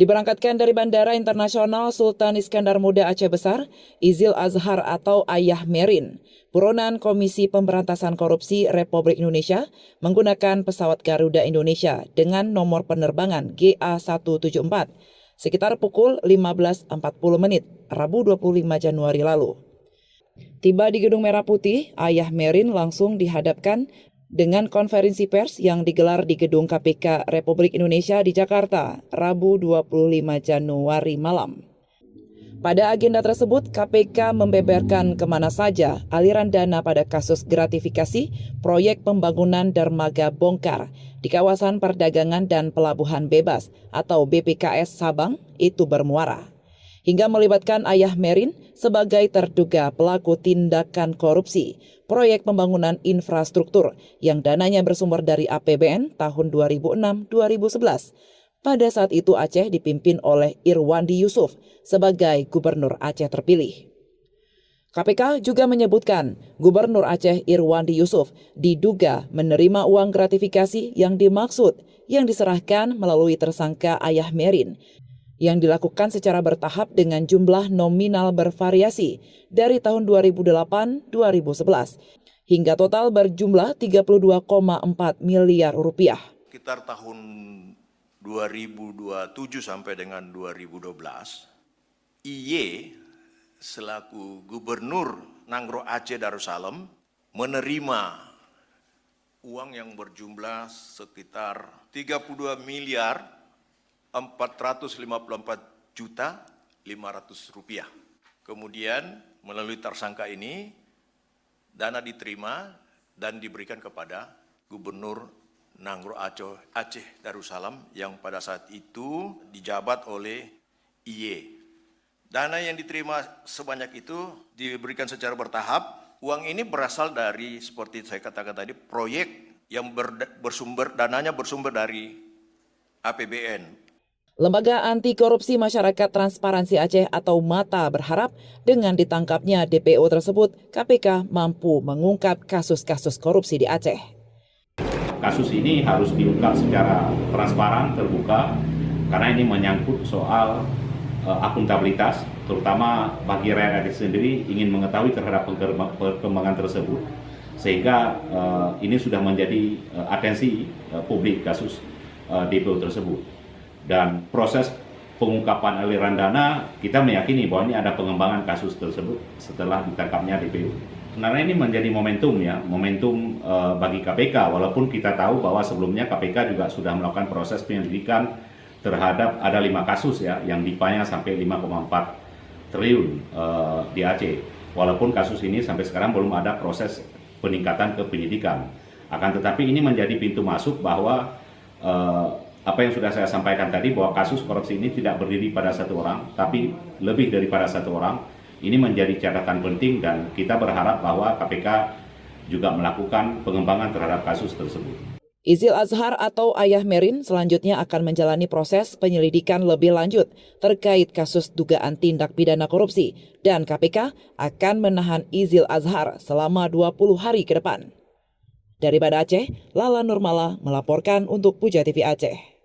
Diberangkatkan dari Bandara Internasional Sultan Iskandar Muda Aceh Besar, Izil Azhar atau Ayah Merin, buronan Komisi Pemberantasan Korupsi Republik Indonesia menggunakan pesawat Garuda Indonesia dengan nomor penerbangan GA174 sekitar pukul 15.40 menit, Rabu 25 Januari lalu. Tiba di Gedung Merah Putih, Ayah Merin langsung dihadapkan dengan konferensi pers yang digelar di Gedung KPK Republik Indonesia di Jakarta, Rabu 25 Januari malam. Pada agenda tersebut, KPK membeberkan kemana saja aliran dana pada kasus gratifikasi proyek pembangunan dermaga bongkar di kawasan perdagangan dan pelabuhan bebas atau BPKS Sabang itu bermuara, hingga melibatkan Ayah Merin sebagai terduga pelaku tindakan korupsi proyek pembangunan infrastruktur yang dananya bersumber dari APBN tahun 2006-2011. Pada saat itu Aceh dipimpin oleh Irwandi Yusuf sebagai Gubernur Aceh terpilih. KPK juga menyebutkan Gubernur Aceh Irwandi Yusuf diduga menerima uang gratifikasi yang dimaksud yang diserahkan melalui tersangka Ayah Merin yang dilakukan secara bertahap dengan jumlah nominal bervariasi dari tahun 2008-2011 hingga total berjumlah 32,4 miliar rupiah. Sekitar tahun 2027 sampai dengan 2012, IY selaku Gubernur Nanggroe Aceh Darussalam menerima uang yang berjumlah sekitar 32 miliar 454 juta 500 rupiah. Kemudian melalui tersangka ini dana diterima dan diberikan kepada Gubernur Nanggroe Aceh Darussalam yang pada saat itu dijabat oleh IY. Dana yang diterima sebanyak itu diberikan secara bertahap. Uang ini berasal dari seperti saya katakan tadi proyek yang dananya bersumber dari APBN. Lembaga Anti Korupsi Masyarakat Transparansi Aceh atau MATA berharap dengan ditangkapnya DPO tersebut, KPK mampu mengungkap kasus-kasus korupsi di Aceh. Kasus ini harus diungkap secara transparan, terbuka, karena ini menyangkut soal akuntabilitas, terutama bagi rakyat sendiri ingin mengetahui terhadap perkembangan tersebut, sehingga ini sudah menjadi atensi publik kasus DPO tersebut. Dan proses pengungkapan aliran dana, kita meyakini bahwa ini ada pengembangan kasus tersebut setelah ditangkapnya DPO. Sebenarnya ini menjadi momentum bagi KPK, walaupun kita tahu bahwa sebelumnya KPK juga sudah melakukan proses penyelidikan terhadap ada 5 kasus yang dipanya sampai 5,4 triliun di Aceh. Walaupun kasus ini sampai sekarang belum ada proses peningkatan ke penyidikan. Akan tetapi ini menjadi pintu masuk bahwa apa yang sudah saya sampaikan tadi, bahwa kasus korupsi ini tidak berdiri pada satu orang, tapi lebih daripada satu orang. Ini menjadi catatan penting dan kita berharap bahwa KPK juga melakukan pengembangan terhadap kasus tersebut. Izil Azhar atau Ayah Merin selanjutnya akan menjalani proses penyelidikan lebih lanjut terkait kasus dugaan tindak pidana korupsi dan KPK akan menahan Izil Azhar selama 20 hari ke depan. Dari Banda Aceh, Lala Nurmala melaporkan untuk Puja TV Aceh.